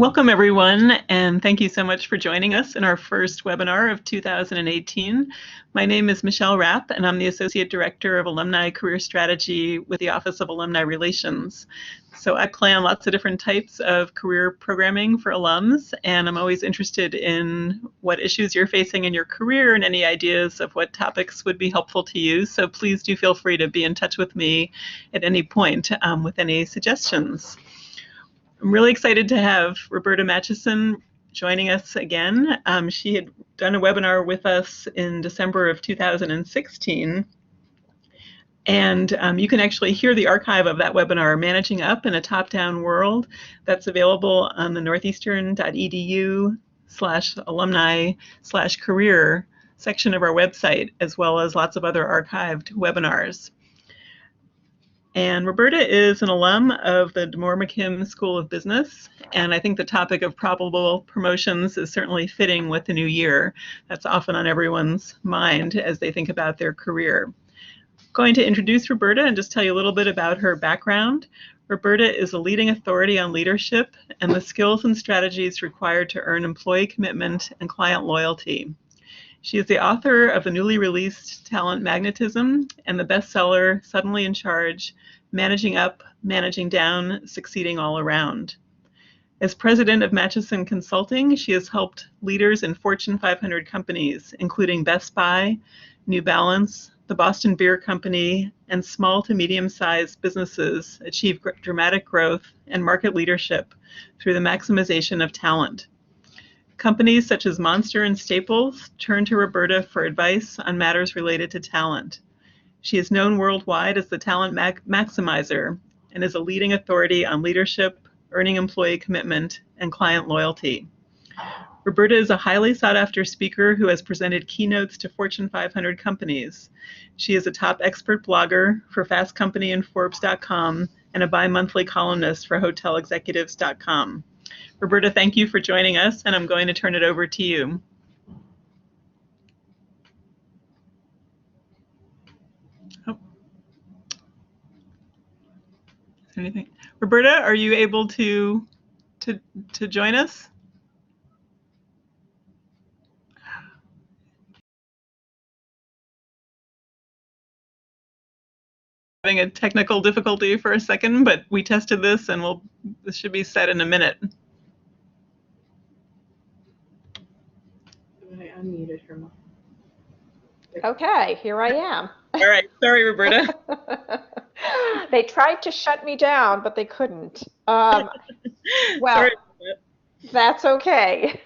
Welcome, everyone, and thank you so much for joining us in our first webinar of 2018. My name is Michelle Rapp, and I'm the Associate Director of Alumni Career Strategy with the Office of Alumni Relations. So I plan lots of different types of career programming for alums, and I'm always interested in what issues you're facing in your career and any ideas of what topics would be helpful to you. So please do feel free to be in touch with me at any point with any suggestions. I'm really excited to have Roberta Matuson joining us again. She had done a webinar with us in December of 2016. And you can actually hear the archive of that webinar, Managing Up in a Top-Down World. That's available on the northeastern.edu/alumni/career section of our website, as well as lots of other archived webinars. And Roberta is an alum of the DeMoore McKim School of Business, and I think the topic of probable promotions is certainly fitting with the new year. That's often on everyone's mind as they think about their career. I'm going to introduce Roberta and just tell you a little bit about her background. Roberta is a leading authority on leadership and the skills and strategies required to earn employee commitment and client loyalty. She is the author of the newly released Talent Magnetism and the bestseller Suddenly in Charge, Managing Up, Managing Down, Succeeding All Around. As president of Matuson Consulting, she has helped leaders in Fortune 500 companies, including Best Buy, New Balance, the Boston Beer Company, and small to medium-sized businesses achieve dramatic growth and market leadership through the maximization of talent. Companies such as Monster and Staples turn to Roberta for advice on matters related to talent. She is known worldwide as the Talent Maximizer and is a leading authority on leadership, earning employee commitment, and client loyalty. Roberta is a highly sought-after speaker who has presented keynotes to Fortune 500 companies. She is a top expert blogger for Fast Company and Forbes.com and a bi-monthly columnist for HotelExecutives.com. Roberta, thank you for joining us, and I'm going to turn it over to you. Oh. Is there anything? Roberta, are you able to join us? Having a technical difficulty for a second, but we tested this, and this should be set in a minute. I unmuted her. Okay, here I am. All right, sorry, Roberta. They tried to shut me down, but they couldn't. Well, sorry. That's okay.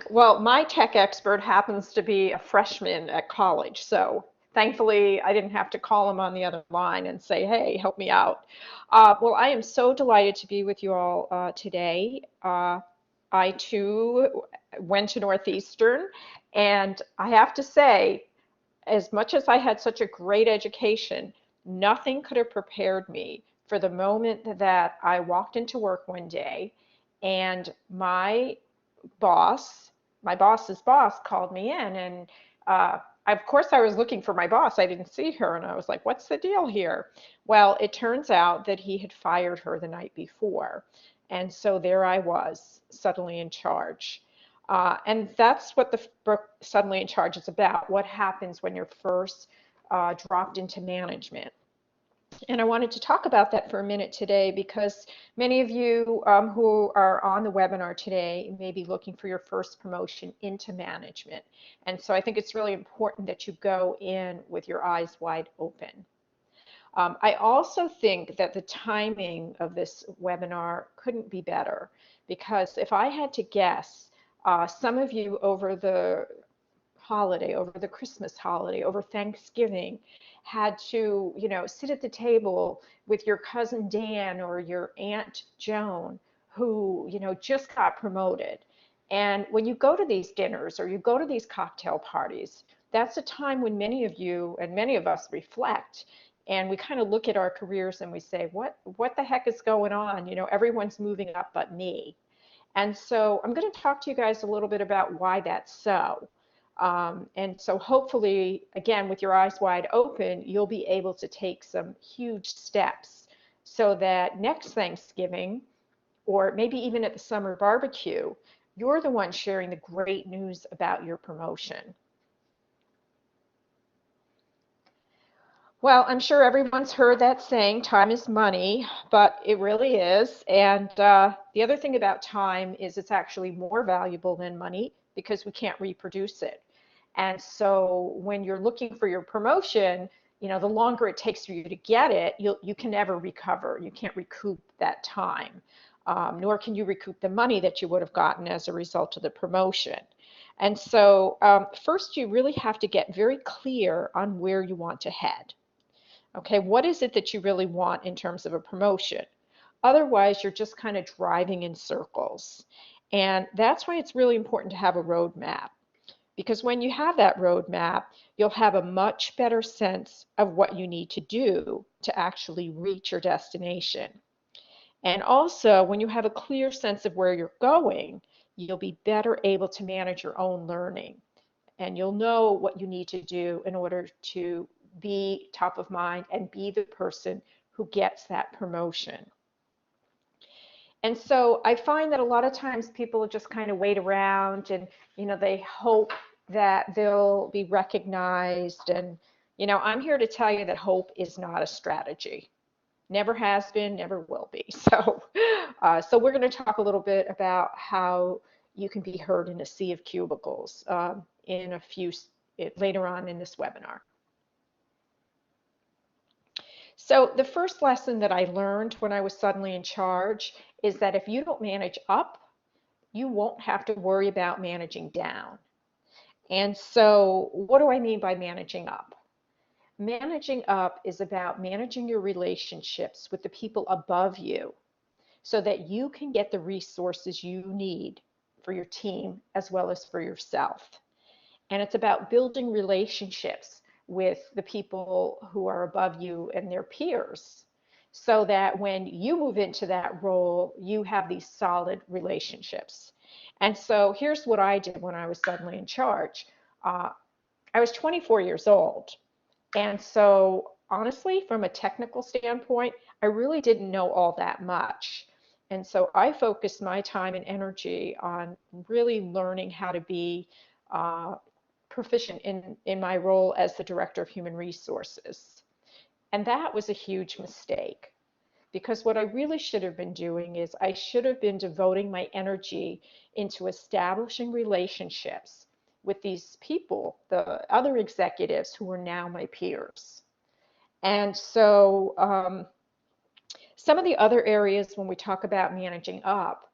Well, my tech expert happens to be a freshman at college, so thankfully I didn't have to call him on the other line and say, hey, help me out. Well, I am so delighted to be with you all today. I too went to Northeastern, and I have to say, as much as I had such a great education, nothing could have prepared me for the moment that I walked into work one day and my boss's boss called me in, and of course I was looking for my boss. I didn't see her, and I was like, what's the deal here? Well, it turns out that he had fired her the night before, and so there I was, suddenly in charge. And that's what the book Suddenly in Charge is about, what happens when you're first dropped into management. And I wanted to talk about that for a minute today because many of you who are on the webinar today may be looking for your first promotion into management. And so I think it's really important that you go in with your eyes wide open. I also think that the timing of this webinar couldn't be better because if I had to guess, some of you over the holiday, over the Christmas holiday, over Thanksgiving, had to, sit at the table with your cousin Dan or your Aunt Joan, who, just got promoted. And when you go to these dinners or you go to these cocktail parties, that's a time when many of you and many of us reflect. And we kind of look at our careers and we say, what the heck is going on? Everyone's moving up but me. And so I'm going to talk to you guys a little bit about why that's so. And so hopefully, again, with your eyes wide open, you'll be able to take some huge steps so that next Thanksgiving, or maybe even at the summer barbecue, you're the one sharing the great news about your promotion. Well, I'm sure everyone's heard that saying, time is money, but it really is. And the other thing about time is it's actually more valuable than money because we can't reproduce it. And so when you're looking for your promotion, the longer it takes for you to get it, you can never recover. You can't recoup that time, nor can you recoup the money that you would have gotten as a result of the promotion. And so first, you really have to get very clear on where you want to head. Okay, what is it that you really want in terms of a promotion? Otherwise, you're just kind of driving in circles. And that's why it's really important to have a roadmap. Because when you have that roadmap, you'll have a much better sense of what you need to do to actually reach your destination. And also, when you have a clear sense of where you're going, you'll be better able to manage your own learning. And you'll know what you need to do in order to be top of mind and be the person who gets that promotion. And so I find that a lot of times people just kind of wait around and, they hope that they'll be recognized. And, I'm here to tell you that hope is not a strategy. Never has been, never will be. So we're going to talk a little bit about how you can be heard in a sea of cubicles in a few later on in this webinar. So the first lesson that I learned when I was suddenly in charge is that if you don't manage up, you won't have to worry about managing down. And so what do I mean by managing up? Managing up is about managing your relationships with the people above you so that you can get the resources you need for your team as well as for yourself. And it's about building relationships with the people who are above you and their peers so that when you move into that role, you have these solid relationships. And so here's what I did when I was suddenly in charge. I was 24 years old. And so honestly, from a technical standpoint, I really didn't know all that much. And so I focused my time and energy on really learning how to be proficient in my role as the Director of Human Resources. And that was a huge mistake because what I really should have been doing is I should have been devoting my energy into establishing relationships with these people, the other executives who are now my peers. And so some of the other areas when we talk about managing up,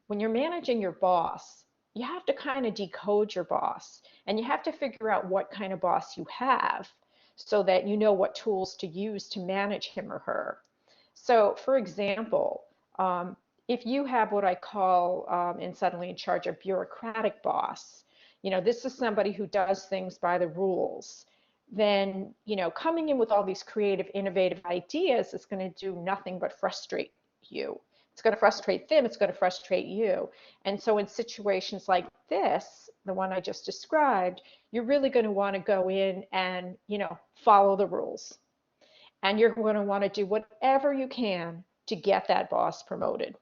when you're managing your boss, you have to kind of decode your boss and you have to figure out what kind of boss you have so that you know what tools to use to manage him or her. So, for example, if you have what I call in Suddenly in Charge a bureaucratic boss, this is somebody who does things by the rules, then, coming in with all these creative, innovative ideas is going to do nothing but frustrate you. It's going to frustrate them, it's going to frustrate you. And so in situations like this, the one I just described, you're really going to want to go in and, follow the rules. And you're going to want to do whatever you can to get that boss promoted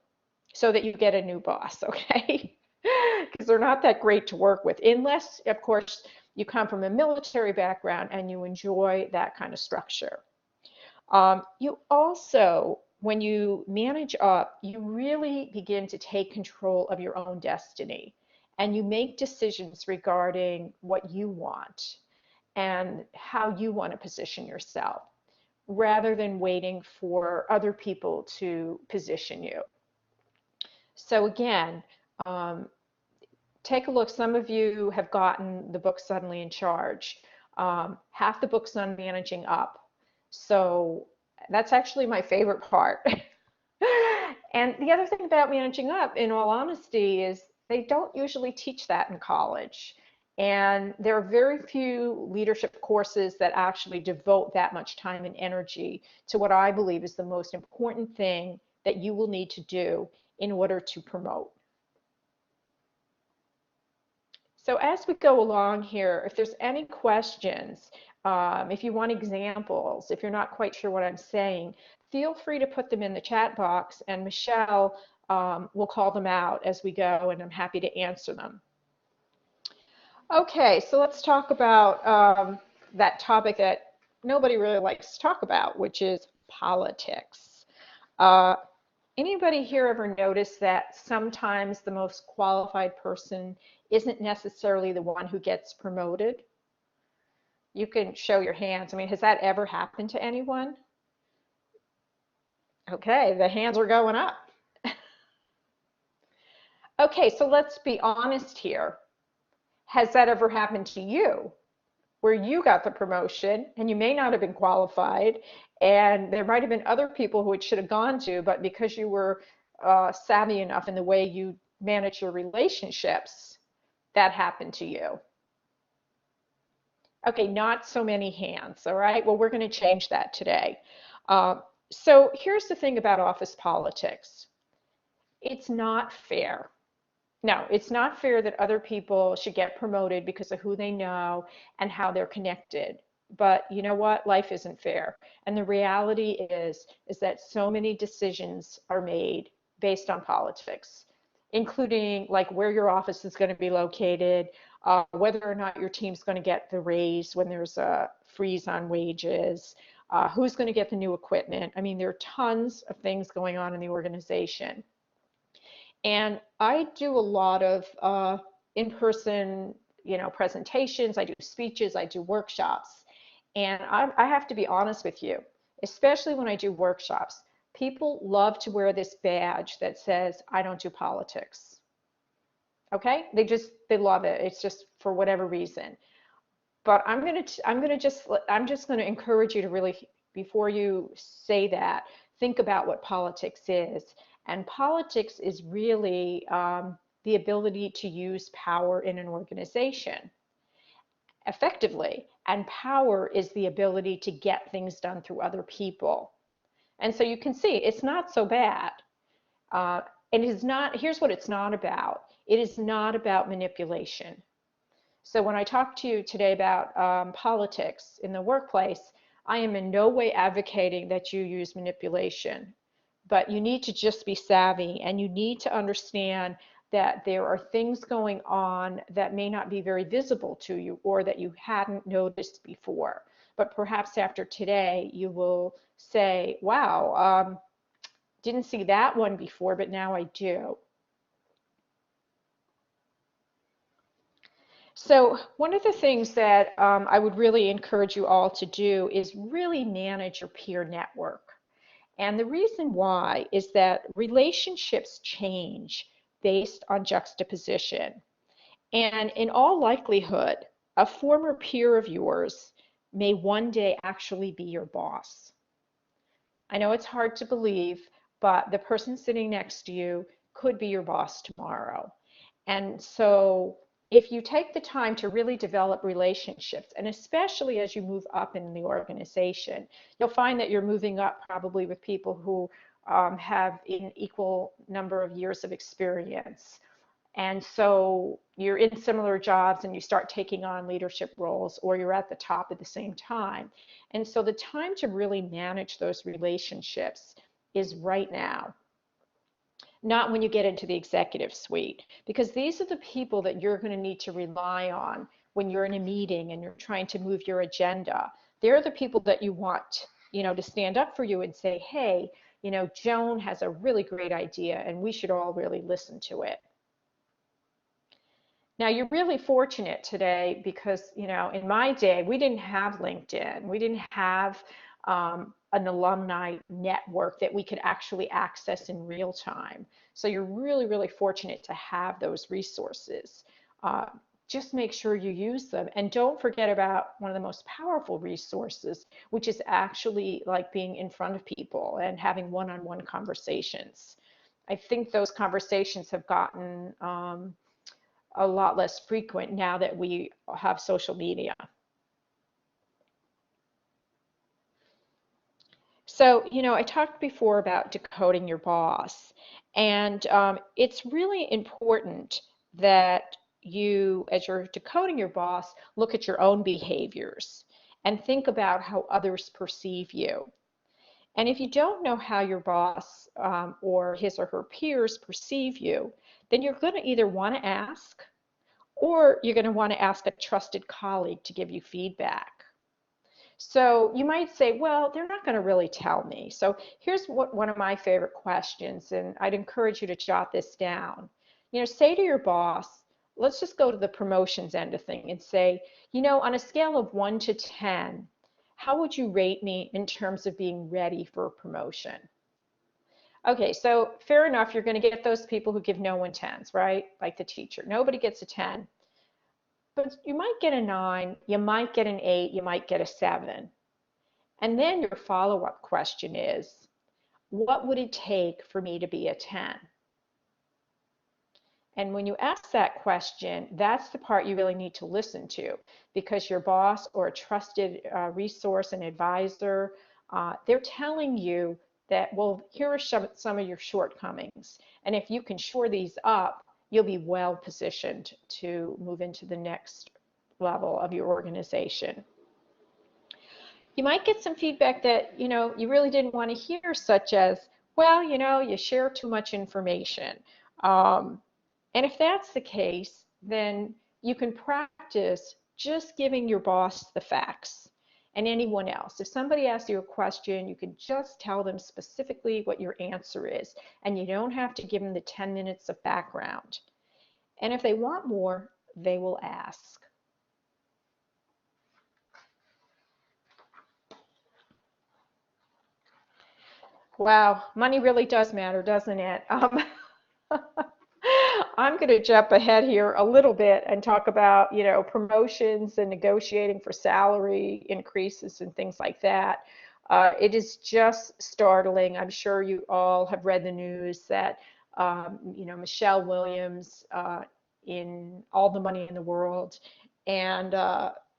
so that you get a new boss, okay? Because they're not that great to work with, unless, of course, you come from a military background and you enjoy that kind of structure. You also, when you manage up, you really begin to take control of your own destiny and you make decisions regarding what you want and how you want to position yourself rather than waiting for other people to position you. So again, take a look. Some of you have gotten the book Suddenly in Charge. Half the book's on managing up. So that's actually my favorite part. And the other thing about managing up, in all honesty, is they don't usually teach that in college. And there are very few leadership courses that actually devote that much time and energy to what I believe is the most important thing that you will need to do in order to promote. So as we go along here, if there's any questions, if you want examples, if you're not quite sure what I'm saying, feel free to put them in the chat box, and Michelle we'll call them out as we go, and I'm happy to answer them. Okay, so let's talk about that topic that nobody really likes to talk about, which is politics. Uh, Anybody here ever notice that sometimes the most qualified person isn't necessarily the one who gets promoted? You can show your hands. I mean, has that ever happened to anyone? Okay, the hands are going up. Okay, so let's be honest here. Has that ever happened to you, where you got the promotion and you may not have been qualified, and there might have been other people who it should have gone to, but because you were savvy enough in the way you manage your relationships, that happened to you? Okay, not so many hands, all right? Well, we're going to change that today. So here's the thing about office politics. It's not fair. No, it's not fair that other people should get promoted because of who they know and how they're connected. But you know what? Life isn't fair. And the reality is that so many decisions are made based on politics, including like where your office is going to be located, whether or not your team's going to get the raise when there's a freeze on wages, who's going to get the new equipment. I mean, there are tons of things going on in the organization. And I do a lot of in-person, presentations. I do speeches. I do workshops. And I have to be honest with you, especially when I do workshops, people love to wear this badge that says, I don't do politics. Okay? They love it. It's just for whatever reason. But I'm just going to encourage you to really, before you say that, think about what politics is. And politics is really the ability to use power in an organization effectively. And power is the ability to get things done through other people. And so you can see it's not so bad. Uh, and it is not, here's what it's not about. It is not about manipulation. So when I talk to you today about politics in the workplace, I am in no way advocating that you use manipulation, but you need to just be savvy, and you need to understand that there are things going on that may not be very visible to you or that you hadn't noticed before. But perhaps after today, you will say, wow, didn't see that one before, but now I do. So one of the things that I would really encourage you all to do is really manage your peer network. And the reason why is that relationships change based on juxtaposition. And in all likelihood, a former peer of yours may one day actually be your boss. I know it's hard to believe, but the person sitting next to you could be your boss tomorrow. And so if you take the time to really develop relationships, and especially as you move up in the organization, you'll find that you're moving up probably with people who have an equal number of years of experience. And so you're in similar jobs and you start taking on leadership roles, or you're at the top at the same time. And so the time to really manage those relationships is right now, not when you get into the executive suite, because these are the people that you're going to need to rely on when you're in a meeting and you're trying to move your agenda. They're the people that you want, to stand up for you and say, hey, Joan has a really great idea and we should all really listen to it. Now, you're really fortunate today because, in my day, we didn't have LinkedIn. We didn't have an alumni network that we could actually access in real time. So you're really, really fortunate to have those resources. Just make sure you use them. And don't forget about one of the most powerful resources, which is actually like being in front of people and having one-on-one conversations. I think those conversations have gotten a lot less frequent now that we have social media. So, I talked before about decoding your boss, and it's really important that you, as you're decoding your boss, look at your own behaviors and think about how others perceive you. And if you don't know how your boss or his or her peers perceive you, then you're going to either want to ask or you're going to want to ask a trusted colleague to give you feedback. So you might say, well, they're not going to really tell me. So here's one of my favorite questions, and I'd encourage you to jot this down. Say to your boss, let's just go to the promotions end of thing and say, on a scale of 1 to 10, how would you rate me in terms of being ready for a promotion? Okay, so fair enough, you're going to get those people who give no one tens, right? Like the teacher. Nobody gets a 10. But you might get a 9, you might get an 8, you might get a 7. And then your follow-up question is, what would it take for me to be a 10? And when you ask that question, that's the part you really need to listen to, because your boss or a trusted resource and advisor, they're telling you that, well, here are some of your shortcomings. And if you can shore these up, you'll be well positioned to move into the next level of your organization. You might get some feedback that, you really didn't want to hear, such as, well, you share too much information. And if that's the case, then you can practice just giving your boss the facts and anyone else. If somebody asks you a question, you can just tell them specifically what your answer is, and you don't have to give them the 10 minutes of background. And if they want more, they will ask. Wow, money really does matter, doesn't it? I'm going to jump ahead here a little bit and talk about, promotions and negotiating for salary increases and things like that. It is just startling. I'm sure you all have read the news that, Michelle Williams in All the Money in the World and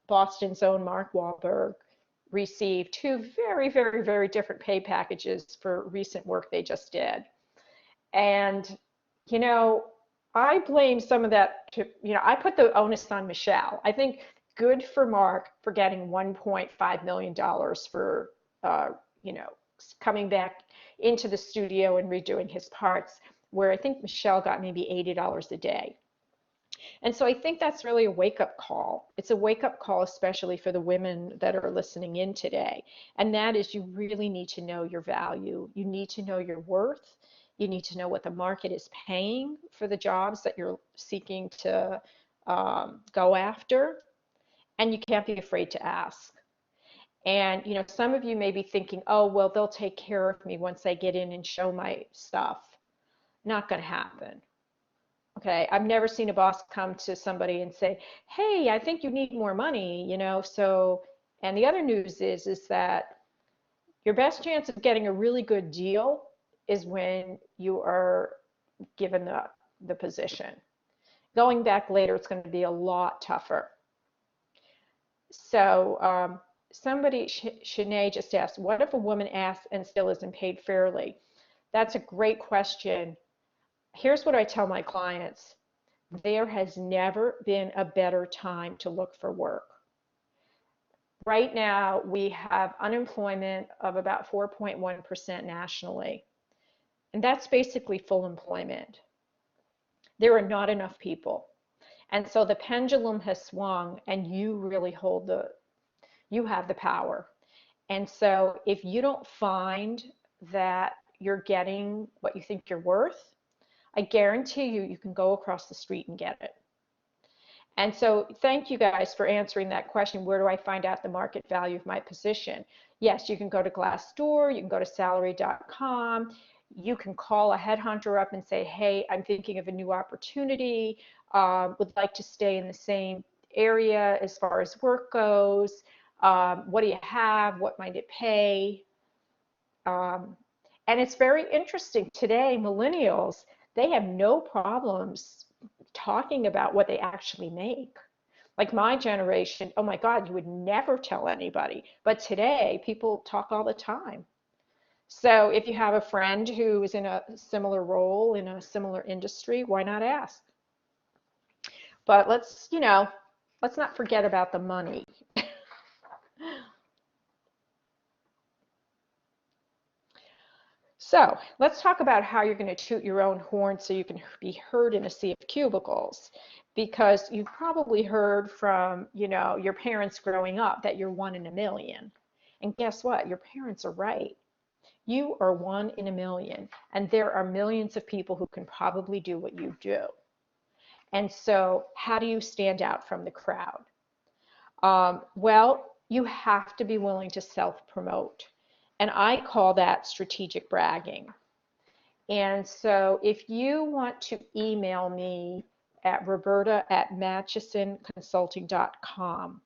Boston's own Mark Wahlberg received two very, very, very different pay packages for recent work they just did. And, you know, I blame some of that to, I put the onus on Michelle. I think good for Mark for getting $1.5 million for, uh, you know, coming back into the studio and redoing his parts, where I think Michelle got maybe $80 a day. And so I think that's really a wake-up call. It's a wake-up call, especially for the women that are listening in today. And that is, you really need to know your value. You need to know your worth. You need to know what the market is paying for the jobs that you're seeking to go after. And you can't be afraid to ask. And, some of you may be thinking, oh, well, they'll take care of me once I get in and show my stuff. Not going to happen. Okay, I've never seen a boss come to somebody and say, hey, I think you need more money, so, and the other news is that your best chance of getting a really good deal is when you are given the position. Going back later, it's going to be a lot tougher. So somebody, Shanae just asked, what if a woman asks and still isn't paid fairly? That's a great question. Here's what I tell my clients. There has never been a better time to look for work. Right now, we have unemployment of about 4.1% nationally, and that's basically full employment. There are not enough people. And so the pendulum has swung, and you really you have the power. And so if you don't find that you're getting what you think you're worth, I guarantee you can go across the street and get it. And so thank you guys for answering that question. Where do I find out the market value of my position? Yes, you can go to Glassdoor, you can go to salary.com, you can call a headhunter up and say, hey, I'm thinking of a new opportunity, would like to stay in the same area as far as work goes. What do you have? What might it pay? And it's very interesting today, millennials, they have no problems talking about what they actually make. Like my generation, oh my God, you would never tell anybody. But today, people talk all the time. So if you have a friend who is in a similar role in a similar industry, why not ask? But let's not forget about the money. So let's talk about how you're going to toot your own horn so you can be heard in a sea of cubicles. Because you've probably heard from, your parents growing up that you're 1 in a million. And guess what? Your parents are right. You are 1 in a million, and there are millions of people who can probably do what you do. And so, how do you stand out from the crowd? Well, you have to be willing to self-promote. And I call that strategic bragging. And so if you want to email me at roberta@matchisonconsulting.com,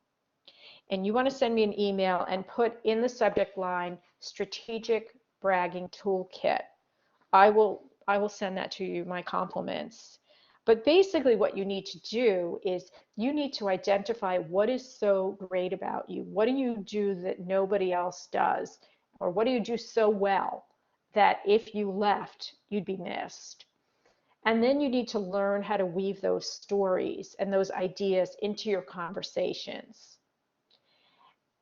and you want to send me an email and put in the subject line strategic bragging toolkit, I will send that to you, my compliments. But basically what you need to do is you need to identify what is so great about you. What do you do that nobody else does? Or what do you do so well that if you left, you'd be missed? And then you need to learn how to weave those stories and those ideas into your conversations.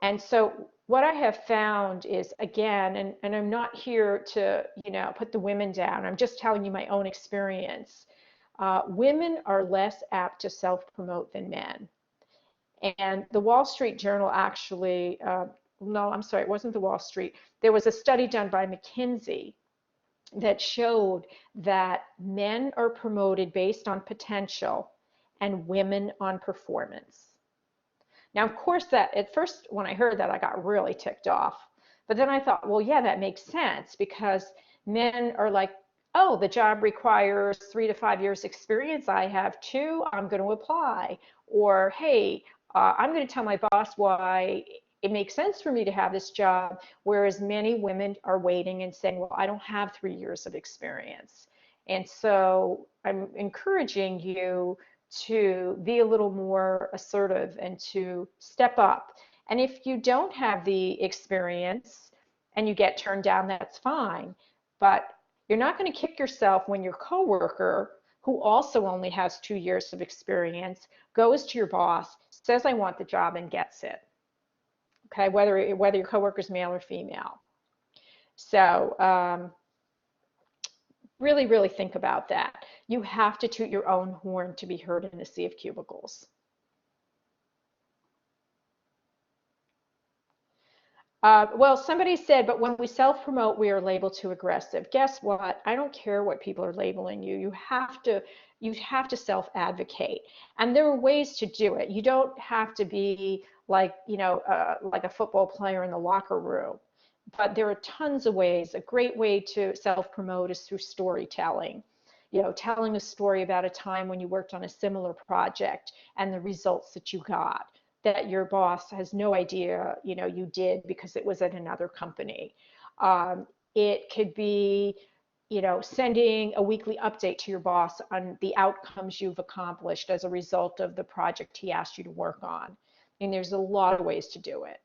And so what I have found is, again, and I'm not here to, put the women down. I'm just telling you my own experience. Women are less apt to self-promote than men. And the Wall Street Journal actually, no, I'm sorry, it wasn't the Wall Street. There was a study done by McKinsey that showed that men are promoted based on potential and women on performance. Now, of course, that at first, when I heard that, I got really ticked off. But then I thought, well, yeah, that makes sense because men are like, oh, the job requires 3 to 5 years experience. I have 2, I'm going to apply. Or, hey, I'm going to tell my boss why it makes sense for me to have this job. Whereas many women are waiting and saying, well, I don't have 3 years of experience. And so I'm encouraging you to be a little more assertive and to step up. And if you don't have the experience and you get turned down, that's fine. But you're not going to kick yourself when your coworker, who also only has 2 years of experience, goes to your boss, says, I want the job, and gets it. Okay, whether your coworker is male or female. So really, really think about that. You have to toot your own horn to be heard in a sea of cubicles. Well, somebody said, but when we self-promote, we are labeled too aggressive. Guess what? I don't care what people are labeling you. You have to self-advocate, and there are ways to do it. You don't have to be like like a football player in the locker room, but there are tons of ways. A great way to self-promote is through storytelling. Telling a story about a time when you worked on a similar project and the results that you got, that your boss has no idea, you did because it was at another company. It could be, sending a weekly update to your boss on the outcomes you've accomplished as a result of the project he asked you to work on. And there's a lot of ways to do it.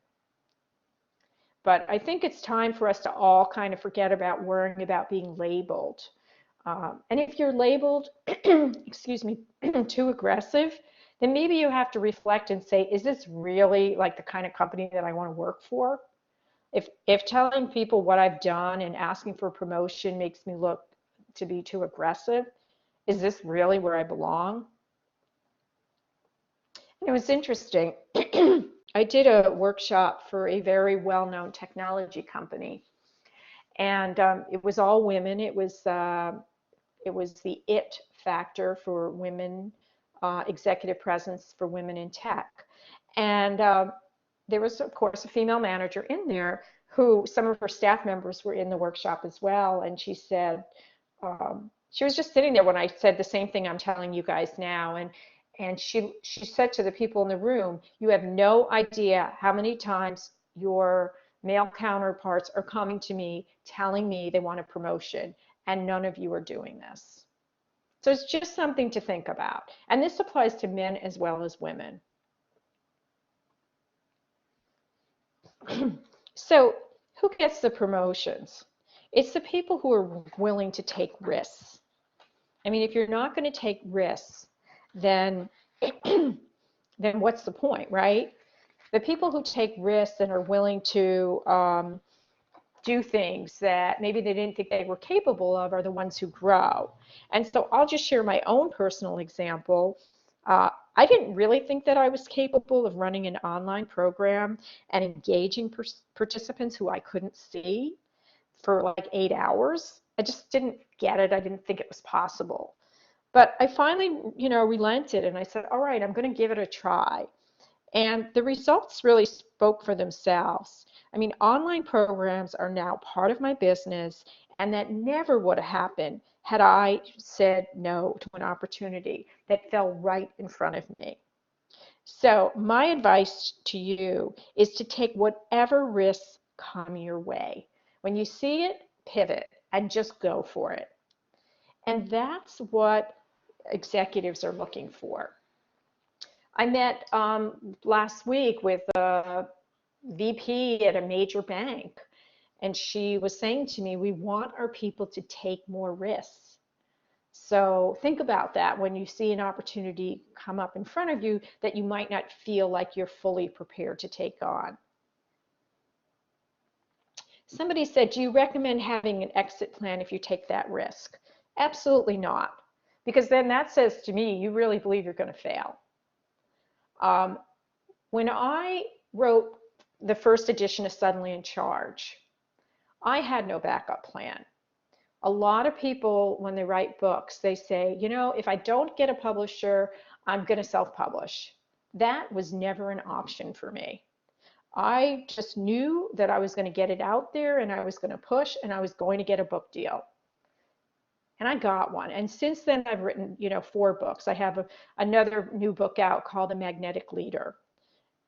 But I think it's time for us to all kind of forget about worrying about being labeled. And if you're labeled, excuse me, too aggressive, then maybe you have to reflect and say, is this really like the kind of company that I want to work for? If telling people what I've done and asking for promotion makes me look to be too aggressive, is this really where I belong? And it was interesting. I did a workshop for a very well-known technology company, and it was all women. It was the it factor for women, executive presence for women in tech. And there was, of course, a female manager in there who some of her staff members were in the workshop as well. And she said, she was just sitting there when I said the same thing I'm telling you guys now. And she said to the people in the room, you have no idea how many times your male counterparts are coming to me telling me they want a promotion, and none of you are doing this. So it's just something to think about. And this applies to men as well as women. So who gets the promotions? It's the people who are willing to take risks. I mean, if you're not going to take risks, then what's the point, right? The people who take risks and are willing to do things that maybe they didn't think they were capable of are the ones who grow. And so I'll just share my own personal example. I didn't really think that I was capable of running an online program and engaging participants who I couldn't see for like 8 hours. I just didn't get it. I didn't think it was possible. But I finally, relented and I said, all right, I'm going to give it a try. And the results really spoke for themselves. I mean, online programs are now part of my business, and that never would have happened had I said no to an opportunity that fell right in front of me. So, my advice to you is to take whatever risks come your way. When you see it, pivot and just go for it. And that's what executives are looking for. I met last week with a VP at a major bank, and she was saying to me, we want our people to take more risks. So think about that when you see an opportunity come up in front of you that you might not feel like you're fully prepared to take on. Somebody said, do you recommend having an exit plan if you take that risk? Absolutely not, because then that says to me, you really believe you're going to fail. When I wrote the first edition of Suddenly in Charge, I had no backup plan. A lot of people, when they write books, they say, if I don't get a publisher, I'm going to self-publish. That was never an option for me. I just knew that I was going to get it out there and I was going to push and I was going to get a book deal. And I got one. And since then, I've written, 4 books. I have another new book out called The Magnetic Leader.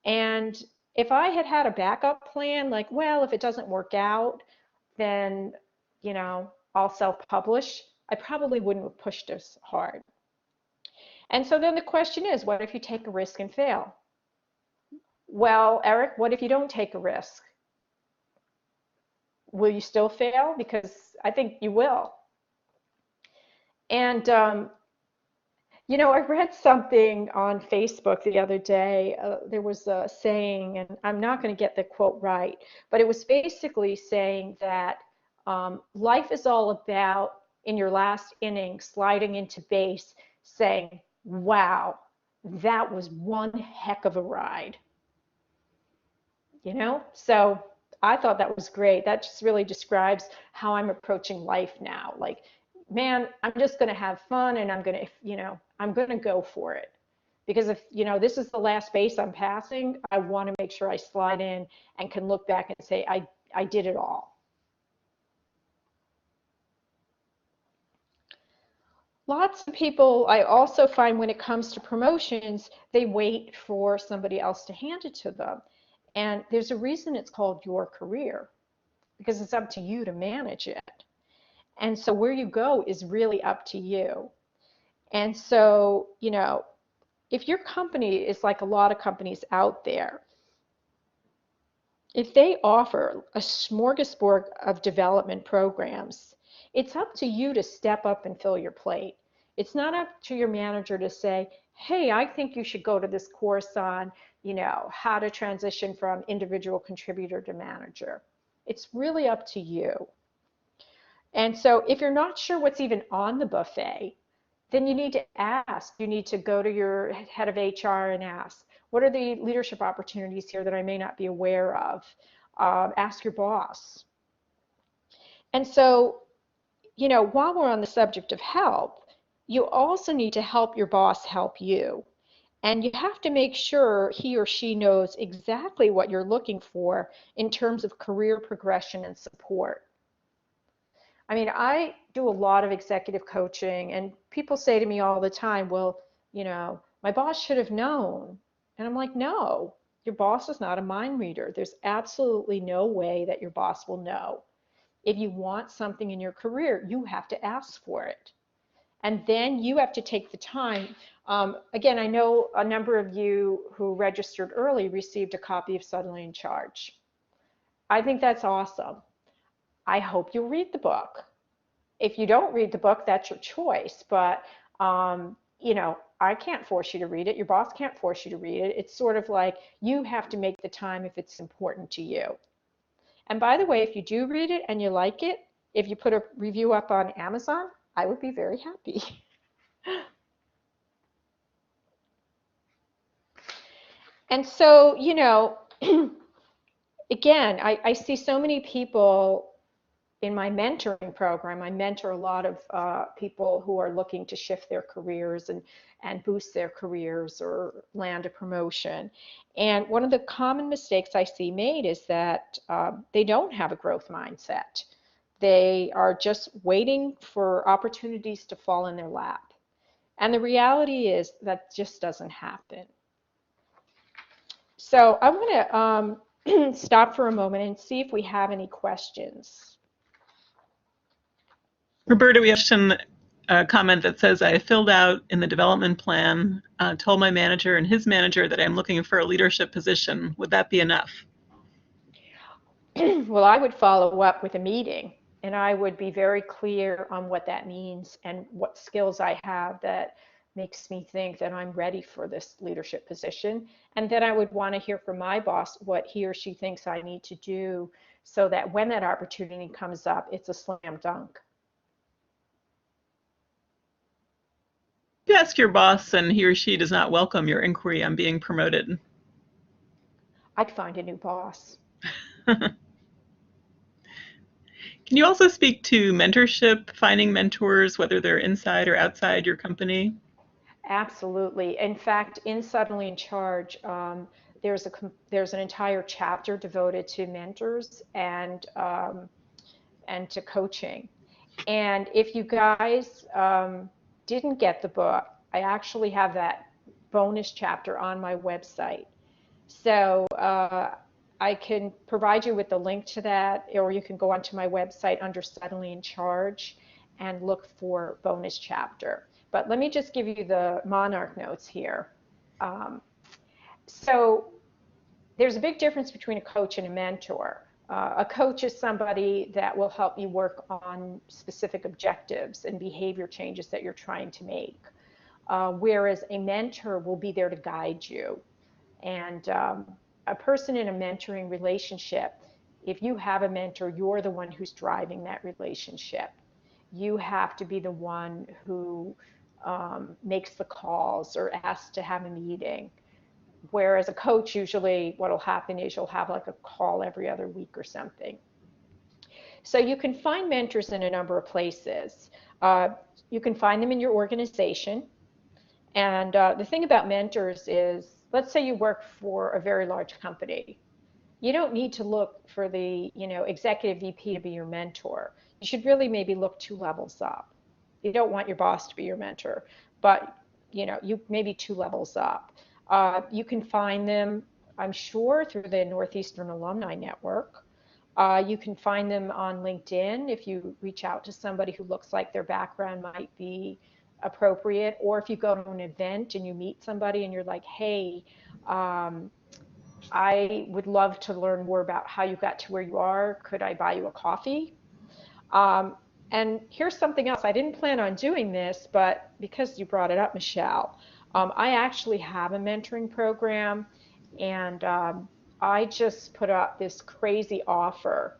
And if I had had a backup plan, like, well, if it doesn't work out, then, I'll self-publish, I probably wouldn't have pushed as hard. And so then the question is, what if you take a risk and fail? Well, Eric, what if you don't take a risk? Will you still fail? Because I think you will. And, I read something on Facebook the other day. There was a saying, and I'm not going to get the quote right, but it was basically saying that life is all about, in your last inning, sliding into base, saying, wow, that was one heck of a ride. So I thought that was great. That just really describes how I'm approaching life now. Like, man, I'm just going to have fun and I'm going to go for it. Because if, this is the last base I'm passing, I want to make sure I slide in and can look back and say, I did it all. Lots of people, I also find when it comes to promotions, they wait for somebody else to hand it to them. And there's a reason it's called your career, because it's up to you to manage it. And so where you go is really up to you. And so, if your company is like a lot of companies out there, if they offer a smorgasbord of development programs, it's up to you to step up and fill your plate. It's not up to your manager to say, hey, I think you should go to this course on, how to transition from individual contributor to manager. It's really up to you. And so if you're not sure what's even on the buffet, then you need to ask. You need to go to your head of HR and ask, what are the leadership opportunities here that I may not be aware of? Ask your boss. And so, while we're on the subject of help, you also need to help your boss help you. And you have to make sure he or she knows exactly what you're looking for in terms of career progression and support. I mean, I do a lot of executive coaching, and people say to me all the time, well, my boss should have known. And I'm like, no, your boss is not a mind reader. There's absolutely no way that your boss will know. If you want something in your career, you have to ask for it. And then you have to take the time. Again, I know a number of you who registered early received a copy of Suddenly in Charge. I think that's awesome. I hope you'll read the book. If you don't read the book, that's your choice. But, I can't force you to read it. Your boss can't force you to read it. It's sort of like you have to make the time if it's important to you. And by the way, if you do read it and you like it, if you put a review up on Amazon, I would be very happy. And so, again, I see so many people in my mentoring program. I mentor a lot of people who are looking to shift their careers and boost their careers or land a promotion. And one of the common mistakes I see made is that they don't have a growth mindset. They are just waiting for opportunities to fall in their lap. And the reality is that just doesn't happen. So I want to stop for a moment and see if we have any questions. Roberta, we have a comment that says, I filled out in the development plan, told my manager and his manager that I'm looking for a leadership position. Would that be enough? Well, I would follow up with a meeting, and I would be very clear on what that means and what skills I have that makes me think that I'm ready for this leadership position. And then I would want to hear from my boss what he or she thinks I need to do so that when that opportunity comes up, it's a slam dunk. If you ask your boss and he or she does not welcome your inquiry on being promoted, I'd find a new boss. Can you also speak to mentorship, finding mentors, whether they're inside or outside your company? Absolutely. In fact, in Suddenly in Charge, there's an entire chapter devoted to mentors and to coaching. And if you guys didn't get the book, I actually have that bonus chapter on my website. So I can provide you with the link to that, or you can go onto my website under Suddenly in Charge and look for bonus chapter. But let me just give you the Monarch notes here. So there's a big difference between a coach and a mentor. A coach is somebody that will help you work on specific objectives and behavior changes that you're trying to make, whereas a mentor will be there to guide you. And a person in a mentoring relationship, if you have a mentor, you're the one who's driving that relationship. You have to be the one who makes the calls or asks to have a meeting. Whereas a coach, usually what will happen is you'll have like a call every other week or something. So you can find mentors in a number of places. You can find them in your organization. And the thing about mentors is, let's say you work for a very large company. You don't need to look for the executive VP to be your mentor. You should really maybe look 2 levels up. You don't want your boss to be your mentor, but you maybe 2 levels up. You can find them, I'm sure, through the Northeastern Alumni Network. You can find them on LinkedIn if you reach out to somebody who looks like their background might be appropriate, or if you go to an event and you meet somebody and you're like, hey, I would love to learn more about how you got to where you are. Could I buy you a coffee? And here's something else. I didn't plan on doing this, but because you brought it up, Michelle, I actually have a mentoring program, and I just put up this crazy offer.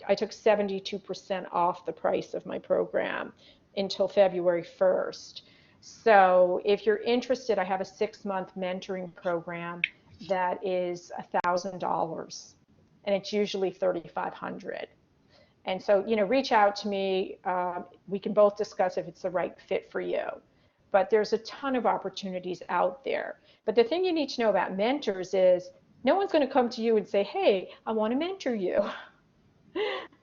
I took 72% off the price of my program until February 1st. So if you're interested, I have a 6-month mentoring program that is $1,000, and it's usually $3,500. And so, reach out to me. We can both discuss if it's the right fit for you. But there's a ton of opportunities out there. But the thing you need to know about mentors is no one's going to come to you and say, hey, I want to mentor you.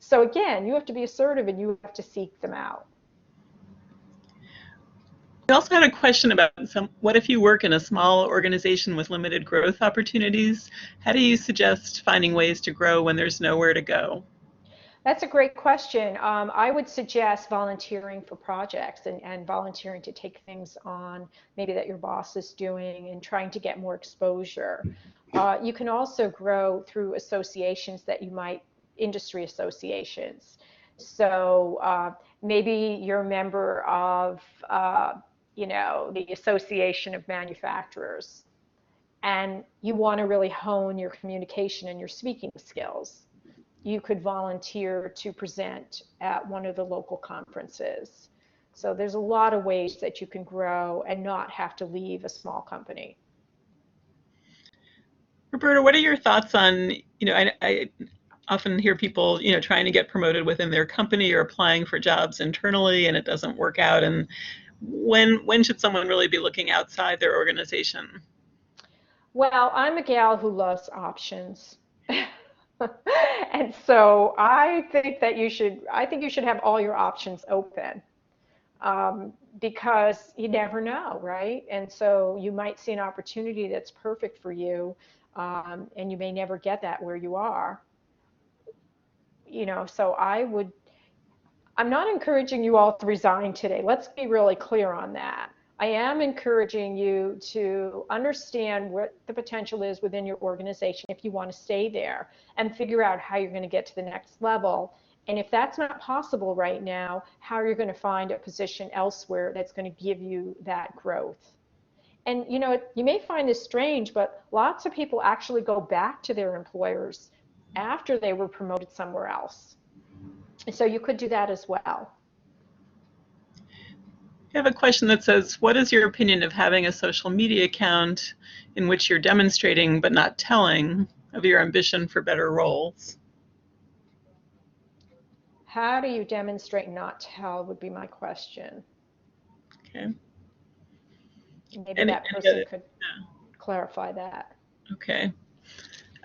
So again, you have to be assertive and you have to seek them out. We also had a question about what if you work in a small organization with limited growth opportunities? How do you suggest finding ways to grow when there's nowhere to go? That's a great question. I would suggest volunteering for projects and volunteering to take things on maybe that your boss is doing and trying to get more exposure. You can also grow through associations that you might, industry associations. So maybe you're a member of, the Association of Manufacturers, and you want to really hone your communication and your speaking skills. you could volunteer to present at one of the local conferences. So there's a lot of ways that you can grow and not have to leave a small company. Roberta, what are your thoughts on, I often hear people, trying to get promoted within their company or applying for jobs internally and it doesn't work out. And when should someone really be looking outside their organization? Well, I'm a gal who loves options. And so I think you should have all your options open, because you never know, right? And so you might see an opportunity that's perfect for you, and you may never get that where you are. So I'm not encouraging you all to resign today. Let's be really clear on that. I am encouraging you to understand what the potential is within your organization if you want to stay there and figure out how you're going to get to the next level. And if that's not possible right now, how you're going to find a position elsewhere that's going to give you that growth. And you may find this strange, but lots of people actually go back to their employers after they were promoted somewhere else. So you could do that as well. I have a question that says, what is your opinion of having a social media account in which you're demonstrating but not telling of your ambition for better roles? How do you demonstrate not tell would be my question. Okay. Maybe that person could clarify that. Okay.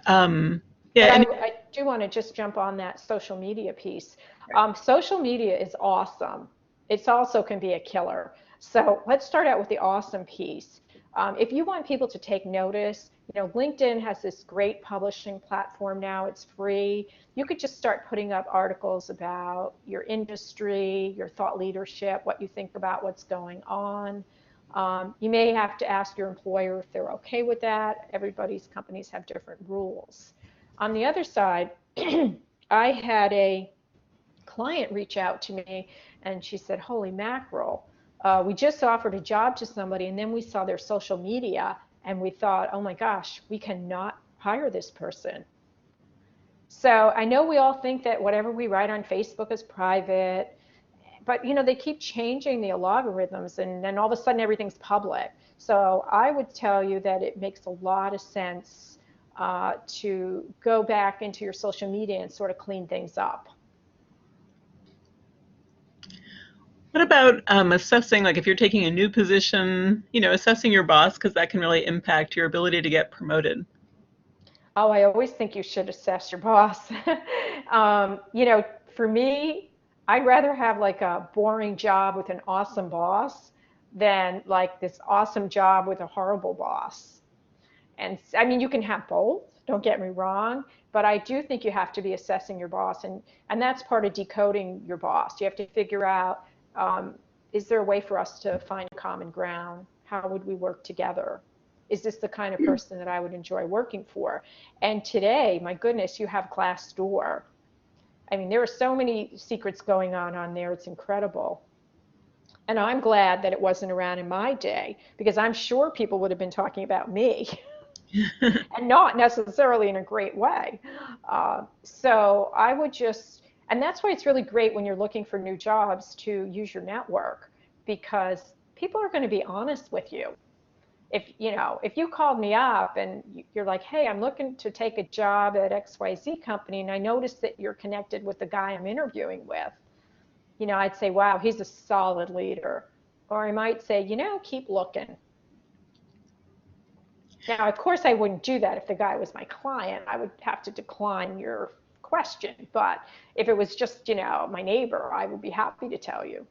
But Yeah. I do want to just jump on that social media piece. Social media is awesome. It's also can be a killer. So let's start out with the awesome piece. If you want people to take notice, LinkedIn has this great publishing platform now. It's free. You could just start putting up articles about your industry, your thought leadership, what you think about what's going on. You may have to ask your employer if they're okay with that. Everybody's companies have different rules. On the other side, I had a client reach out to me and she said, holy mackerel, we just offered a job to somebody and then we saw their social media and we thought, oh my gosh, we cannot hire this person. So I know we all think that whatever we write on Facebook is private, but they keep changing the algorithms and then all of a sudden everything's public. So I would tell you that it makes a lot of sense to go back into your social media and sort of clean things up. What about assessing, like if you're taking a new position, assessing your boss, because that can really impact your ability to get promoted? Oh, I always think you should assess your boss. For me, I'd rather have like a boring job with an awesome boss than like this awesome job with a horrible boss. And I mean, you can have both, don't get me wrong, but I do think you have to be assessing your boss. And that's part of decoding your boss. You have to figure out, is there a way for us to find common ground? How would we work together? Is this the kind of person that I would enjoy working for? And today, my goodness, you have Glassdoor. I mean, there are so many secrets going on there. It's incredible. And I'm glad that it wasn't around in my day because I'm sure people would have been talking about me. And not necessarily in a great way. So I would and that's why it's really great when you're looking for new jobs to use your network because people are going to be honest with you. If you called me up and you're like, hey, I'm looking to take a job at XYZ company and I noticed that you're connected with the guy I'm interviewing with, I'd say, wow, he's a solid leader. Or I might say, keep looking. Now, of course, I wouldn't do that if the guy was my client. I would have to decline your question. But if it was just, my neighbor, I would be happy to tell you.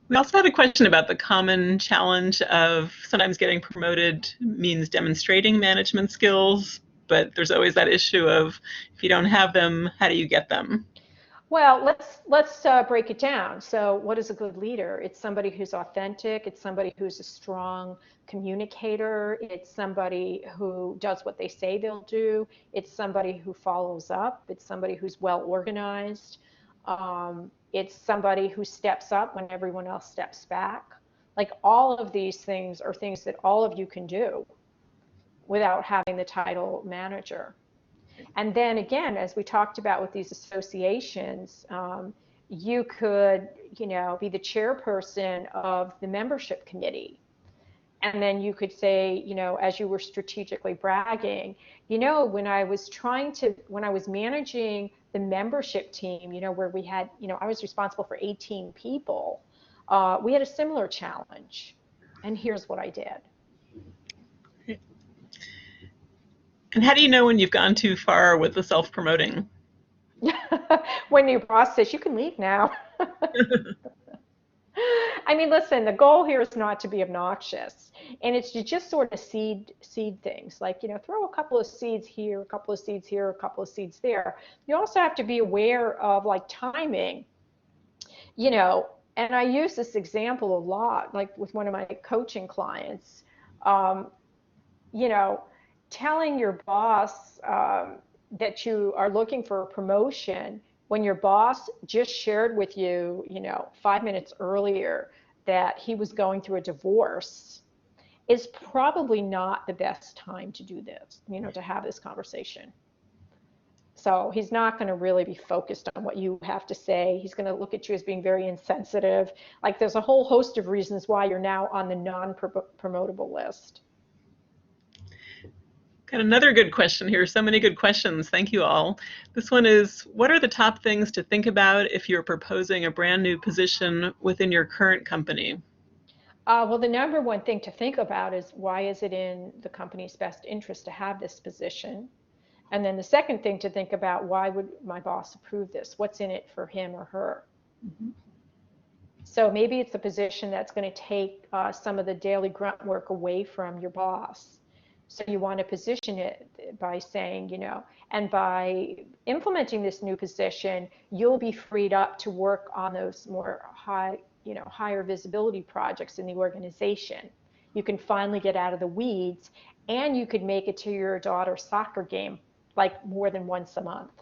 We also had a question about the common challenge of sometimes getting promoted means demonstrating management skills, but there's always that issue of if you don't have them, how do you get them? Well, let's break it down. So, what is a good leader? It's somebody who's authentic. It's somebody who's a strong communicator. It's somebody who does what they say they'll do. It's somebody who follows up. It's somebody who's well organized. It's somebody who steps up when everyone else steps back. Like all of these things are things that all of you can do without having the title manager. And then again, as we talked about with these associations, you could, be the chairperson of the membership committee. And then you could say, as you were strategically bragging, when I was managing the membership team, where we had, I was responsible for 18 people, we had a similar challenge. And here's what I did. And how do you know when you've gone too far with the self-promoting? When your boss says, you can leave now. I mean, listen, the goal here is not to be obnoxious, and it's to just sort of seed things, like, throw a couple of seeds here, a couple of seeds here, a couple of seeds there. You also have to be aware of like timing, and I use this example a lot, like with one of my coaching clients, um, you know, telling your boss that you are looking for a promotion when your boss just shared with you, 5 minutes earlier that he was going through a divorce is probably not the best time to do this, to have this conversation. So he's not going to really be focused on what you have to say. He's going to look at you as being very insensitive. Like there's a whole host of reasons why you're now on the non-promotable list. Got another good question here. So many good questions. Thank you all. This one is, what are the top things to think about if you're proposing a brand new position within your current company? Well, the number one thing to think about is, why is it in the company's best interest to have this position? And then the second thing to think about, why would my boss approve this? What's in it for him or her? Mm-hmm. So maybe it's a position that's going to take some of the daily grunt work away from your boss. So you want to position it by saying, and by implementing this new position, you'll be freed up to work on those more higher visibility projects in the organization. You can finally get out of the weeds, and you could make it to your daughter's soccer game like more than once a month.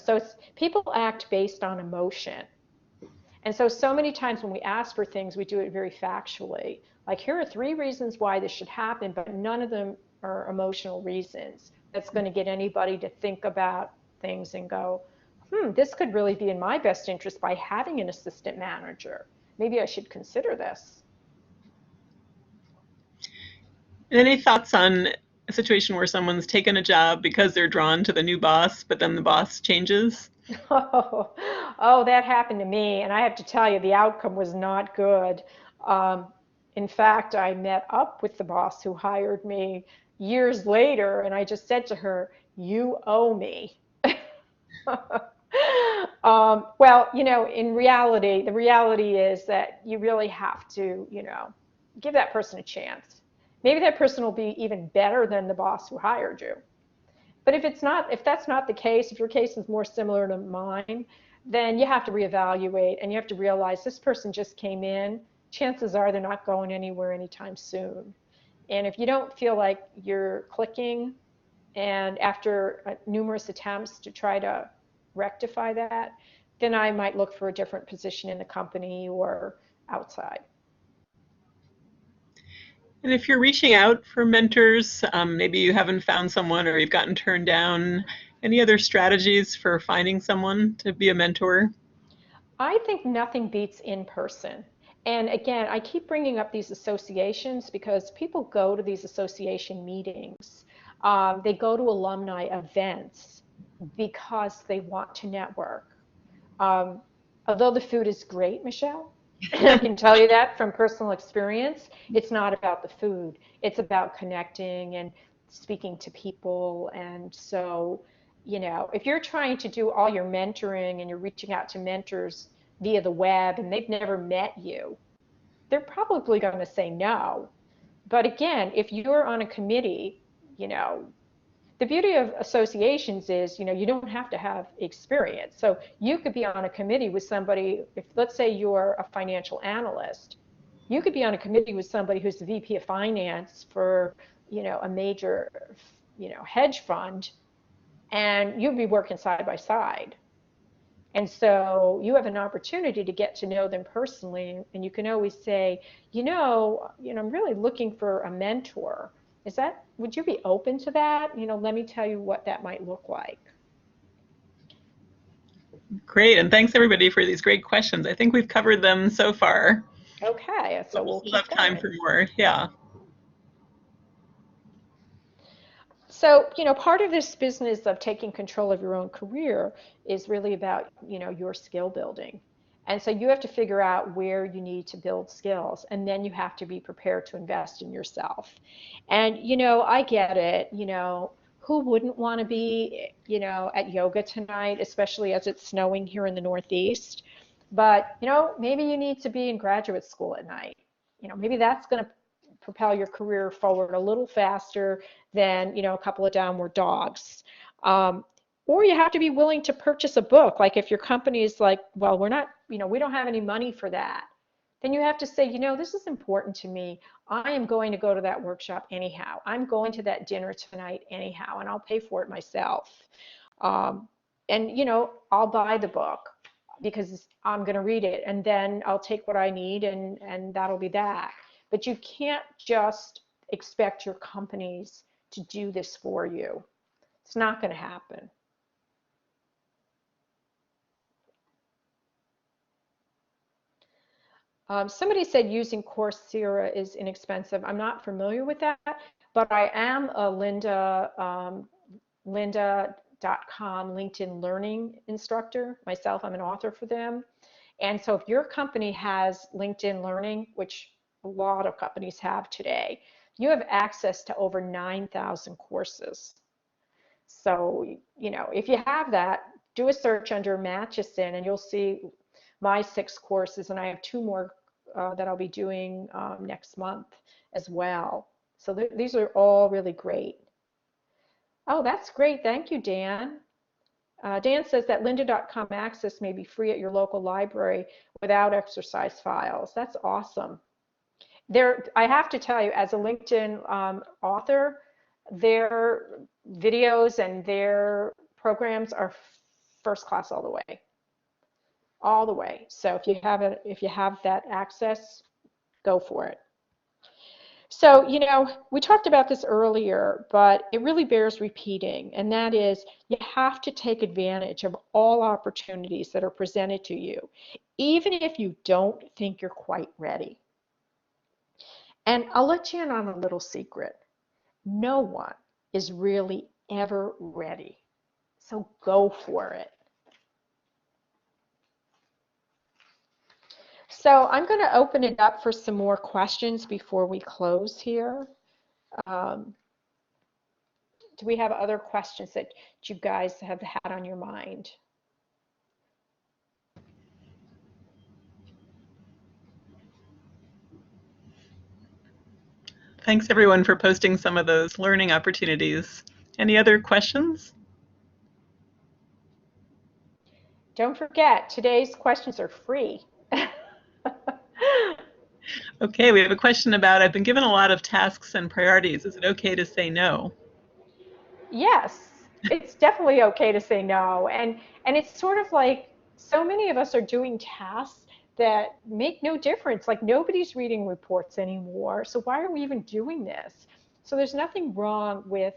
So people act based on emotion. And so many times when we ask for things, we do it very factually. Like, here are 3 reasons why this should happen, but none of them are emotional reasons. That's going to get anybody to think about things and go, this could really be in my best interest by having an assistant manager. Maybe I should consider this. Any thoughts on a situation where someone's taken a job because they're drawn to the new boss, but then the boss changes? Oh, that happened to me, and I have to tell you, the outcome was not good. In fact, I met up with the boss who hired me years later, and I just said to her, "You owe me." Well, in reality, the reality is that you really have to, give that person a chance. Maybe that person will be even better than the boss who hired you. But if that's not the case, if your case is more similar to mine, then you have to reevaluate, and you have to realize this person just came in. Chances are they're not going anywhere anytime soon. And if you don't feel like you're clicking, and after numerous attempts to try to rectify that, then I might look for a different position in the company or outside. And if you're reaching out for mentors, maybe you haven't found someone or you've gotten turned down, any other strategies for finding someone to be a mentor? I think nothing beats in person. And again, I keep bringing up these associations because people go to these association meetings. They go to alumni events because they want to network. Um, Although the food is great, Michelle, I can tell you that from personal experience, it's not about the food. It's about connecting and speaking to people. And so, if you're trying to do all your mentoring and you're reaching out to mentors via the web and they've never met you, they're probably going to say no. But again, if you're on a committee, the beauty of associations is, you don't have to have experience. So you could be on a committee with somebody, if let's say you're a financial analyst, you could be on a committee with somebody who's the VP of finance for, a major, hedge fund, and you'd be working side by side. And so you have an opportunity to get to know them personally, and you can always say, I'm really looking for a mentor. Would you be open to that? Let me tell you what that might look like. Great, and thanks everybody for these great questions. I think we've covered them so far. Okay, so we'll We'll have keep time going. for more, yeah. So, part of this business of taking control of your own career is really about, your skill building. And so you have to figure out where you need to build skills, and then you have to be prepared to invest in yourself. And, I get it, who wouldn't want to be, at yoga tonight, especially as it's snowing here in the Northeast? But, maybe you need to be in graduate school at night. Maybe that's going to propel your career forward a little faster than a couple of downward dogs. Um, or you have to be willing to purchase a book. Like if your company is like, well, we're not, we don't have any money for that. Then you have to say, this is important to me. I am going to go to that workshop anyhow. I'm going to that dinner tonight anyhow, and I'll pay for it myself. Um, and I'll buy the book because I'm going to read it, and then I'll take what I need, and that'll be that. But you can't just expect your companies to do this for you. It's not going to happen. Somebody said using Coursera is inexpensive. I'm not familiar with that, but I am a lynda.com LinkedIn learning instructor. Myself, I'm an author for them. And so if your company has LinkedIn Learning, which a lot of companies have today, you have access to over 9,000 courses. So, if you have that, do a search under Matuson and you'll see my 6 courses, and I have 2 more that I'll be doing next month as well. So these are all really great. Oh, that's great. Thank you, Dan. Dan says that lynda.com access may be free at your local library without exercise files. That's awesome. I have to tell you, as a LinkedIn author, their videos and their programs are first class all the way, all the way. So if you have that access, go for it. So, we talked about this earlier, but it really bears repeating, and that is you have to take advantage of all opportunities that are presented to you, even if you don't think you're quite ready. And I'll let you in on a little secret. No one is really ever ready. So go for it. So I'm going to open it up for some more questions before we close here. Do we have other questions that you guys have had on your mind? Thanks everyone for posting some of those learning opportunities. Any other questions? Don't forget, today's questions are free. Okay, we have a question about, I've been given a lot of tasks and priorities. Is it okay to say no? Yes, it's definitely okay to say no. And it's sort of like so many of us are doing tasks that make no difference. Like nobody's reading reports anymore. So why are we even doing this? So there's nothing wrong with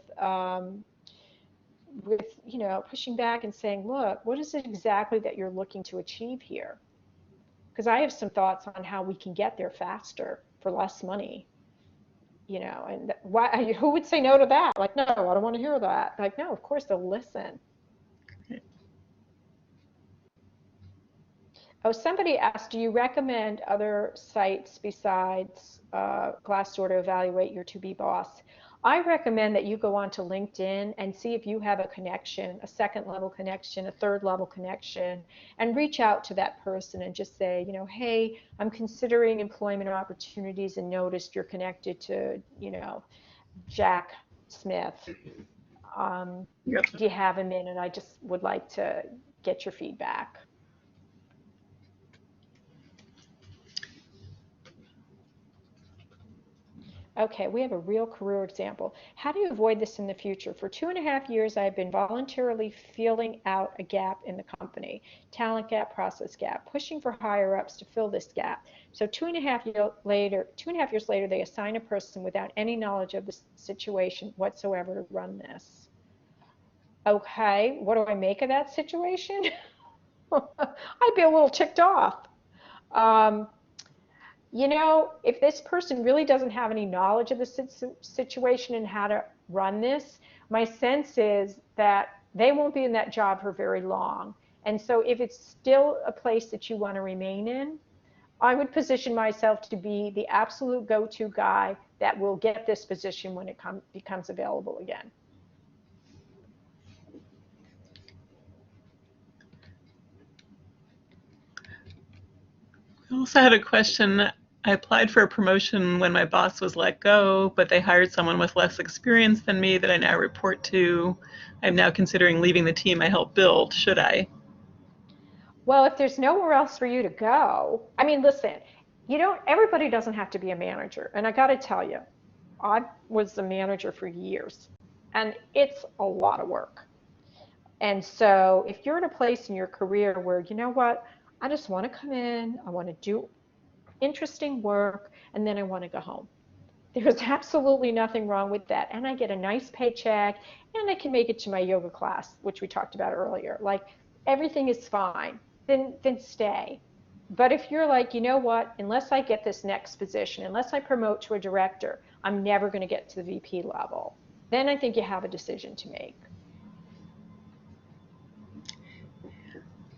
pushing back and saying, look, what is it exactly that you're looking to achieve here? Because I have some thoughts on how we can get there faster for less money. And why, who would say no to that? Like, no, I don't want to hear that. Like, no, of course they'll listen. Oh, somebody asked, do you recommend other sites besides Glassdoor to evaluate your to-be boss? I recommend that you go onto LinkedIn and see if you have a connection, a second level connection, a third level connection, and reach out to that person and just say, hey, I'm considering employment opportunities and noticed you're connected to, Jack Smith. Yep. Do you have a minute? I just would like to get your feedback. Okay, we have a real career example. How do you avoid this in the future? For 2.5 years, I've been voluntarily feeling out a gap in the company, talent gap, process gap, pushing for higher ups to fill this gap. So 2.5 years later, they assign a person without any knowledge of the situation whatsoever to run this. Okay, what do I make of that situation? I'd be a little ticked off. Um, if this person really doesn't have any knowledge of the situation and how to run this, my sense is that they won't be in that job for very long. And so if it's still a place that you want to remain in, I would position myself to be the absolute go-to guy that will get this position when it becomes available again. I also had a question. I applied for a promotion when my boss was let go, but they hired someone with less experience than me that I now report to. I'm now considering leaving the team I helped build. Should I? Well, if there's nowhere else for you to go, I mean, listen, everybody doesn't have to be a manager. And I got to tell you, I was a manager for years, and it's a lot of work. And so if you're in a place in your career where, you know what, I just want to come in, I want to do interesting work, and then I want to go home. There's absolutely nothing wrong with that. And I get a nice paycheck, and I can make it to my yoga class, which we talked about earlier. Like everything is fine, then stay. But if you're like, you know what, unless I get this next position, unless I promote to a director, I'm never going to get to the VP level, then I think you have a decision to make.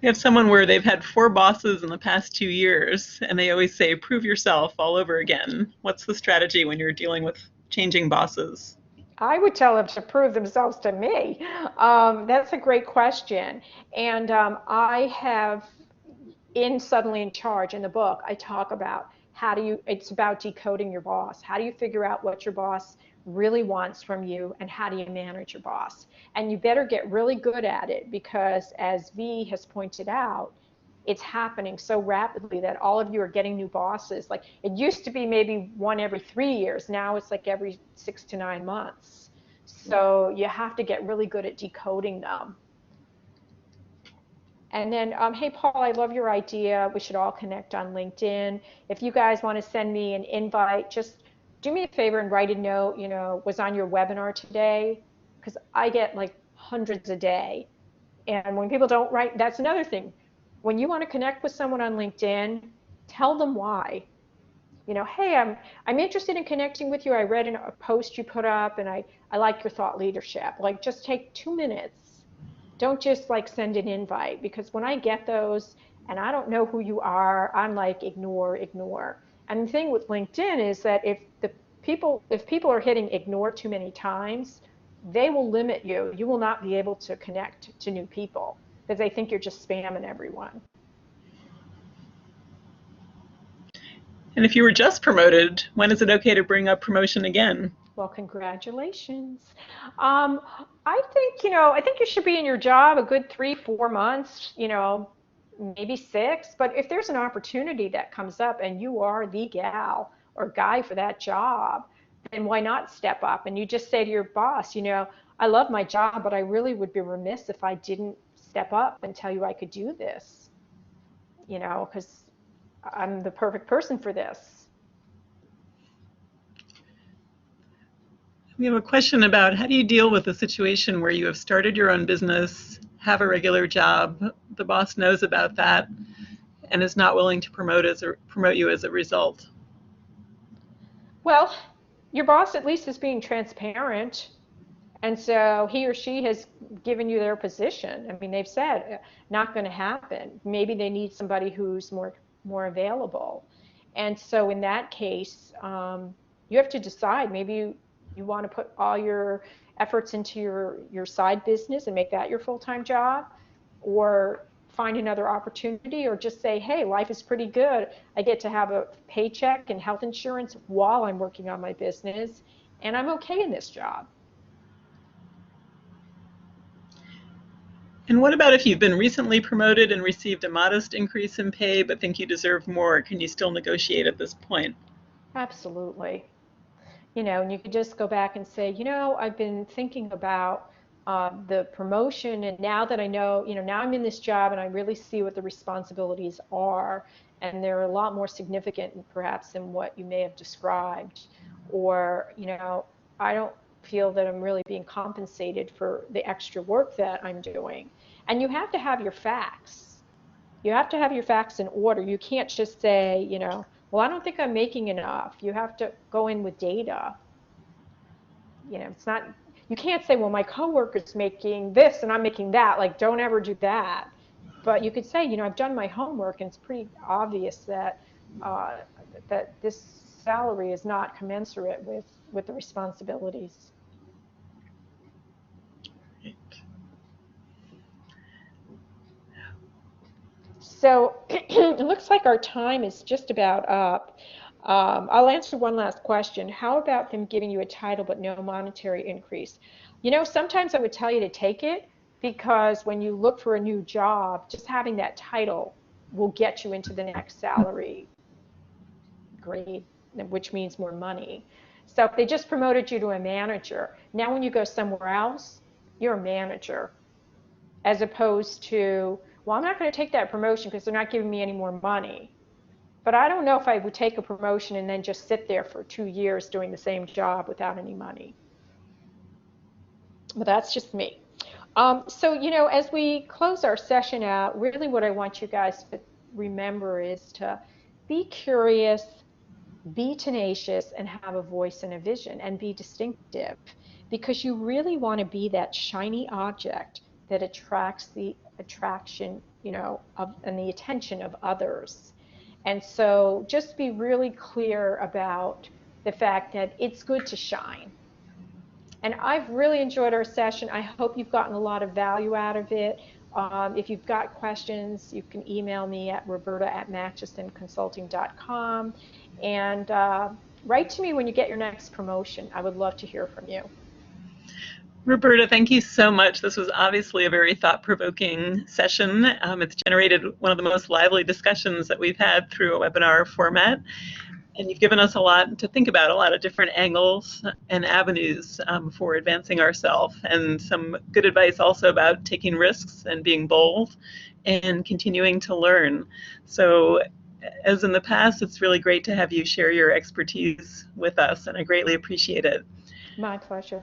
We have someone where they've had 4 bosses in the past 2 years, and they always say, prove yourself all over again. What's the strategy when you're dealing with changing bosses? I would tell them to prove themselves to me. That's a great question. And I have, in Suddenly in Charge, in the book, I talk about it's about decoding your boss. How do you figure out what your boss really wants from you, and how do you manage your boss? And you better get really good at it, because as V has pointed out, it's happening so rapidly that all of you are getting new bosses. Like it used to be maybe one every 3 years. Now it's like every 6 to 9 months. So you have to get really good at decoding them. And then, hey, Paul, I love your idea. We should all connect on LinkedIn. If you guys want to send me an invite, just do me a favor and write a note, was on your webinar today, because I get like hundreds a day. And when people don't write, that's another thing. When you want to connect with someone on LinkedIn, tell them why. Hey, I'm interested in connecting with you. I read a post you put up, and I like your thought leadership. Like, just take 2 minutes. Don't just like send an invite, because when I get those and I don't know who you are, I'm like, ignore, ignore. And the thing with LinkedIn is that if people are hitting ignore too many times, they will limit you. You will not be able to connect to new people because they think you're just spamming everyone. And if you were just promoted, when is it okay to bring up promotion again? Well, congratulations. Um, I think you should be in your job a good 3, 4 months, maybe 6. But if there's an opportunity that comes up and you are the gal or guy for that job, then why not step up? And you just say to your boss, I love my job, but I really would be remiss if I didn't step up and tell you I could do this, because I'm the perfect person for this. We have a question about how do you deal with a situation where you have started your own business, have a regular job, the boss knows about that, and is not willing to promote you as a result? Well, your boss at least is being transparent. And so he or she has given you their position. I mean, they've said not going to happen. Maybe they need somebody who's more available. And so in that case, you have to decide. Maybe you want to put all your efforts into your side business and make that your full-time job, or find another opportunity, or just say, hey, life is pretty good. I get to have a paycheck and health insurance while I'm working on my business, and I'm okay in this job. And what about if you've been recently promoted and received a modest increase in pay but think you deserve more? Can you still negotiate at this point? Absolutely. And you could just go back and say, I've been thinking about the promotion, and now that I know, now I'm in this job and I really see what the responsibilities are, and they're a lot more significant perhaps than what you may have described. Or, I don't feel that I'm really being compensated for the extra work that I'm doing. And you have to have your facts. You have to have your facts in order. You can't just say, well, I don't think I'm making enough. You have to go in with data. It's not, you can't say, well, my coworker's making this and I'm making that. Like, don't ever do that. But you could say, I've done my homework and it's pretty obvious that uh, that this salary is not commensurate with the responsibilities. So it looks like our time is just about up. I'll answer one last question. How about them giving you a title but no monetary increase? Sometimes I would tell you to take it, because when you look for a new job, just having that title will get you into the next salary grade, which means more money. So if they just promoted you to a manager, now when you go somewhere else, you're a manager, as opposed to, well, I'm not going to take that promotion because they're not giving me any more money. But I don't know if I would take a promotion and then just sit there for 2 years doing the same job without any money. But that's just me. So, as we close our session out, really what I want you guys to remember is to be curious, be tenacious, and have a voice and a vision, and be distinctive, because you really want to be that shiny object that attracts the attraction, and the attention of others. And so just be really clear about the fact that it's good to shine. And I've really enjoyed our session. I hope you've gotten a lot of value out of it. If you've got questions, you can email me at roberta@matchisonconsulting.com, and write to me when you get your next promotion. I would love to hear from you. Roberta, thank you so much. This was obviously a very thought-provoking session. It's generated one of the most lively discussions that we've had through a webinar format. And you've given us a lot to think about, a lot of different angles and avenues for advancing ourselves, and some good advice also about taking risks and being bold and continuing to learn. So as in the past, it's really great to have you share your expertise with us, and I greatly appreciate it. My pleasure.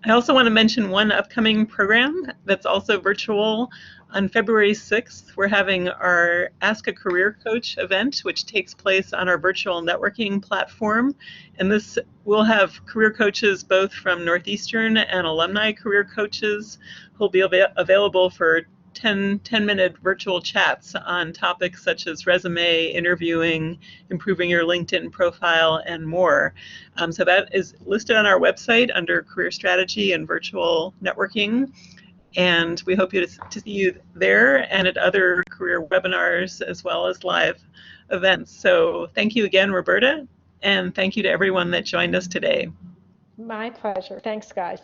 I also want to mention one upcoming program that's also virtual. On February 6th, we're having our Ask a Career Coach event, which takes place on our virtual networking platform. And this will have career coaches both from Northeastern and alumni career coaches who'll be available for 10-minute virtual chats on topics such as resume, interviewing, improving your LinkedIn profile, and more. So that is listed on our website under Career Strategy and Virtual Networking. And we hope to see you there and at other career webinars as well as live events. So thank you again, Roberta, and thank you to everyone that joined us today. My pleasure. Thanks, guys.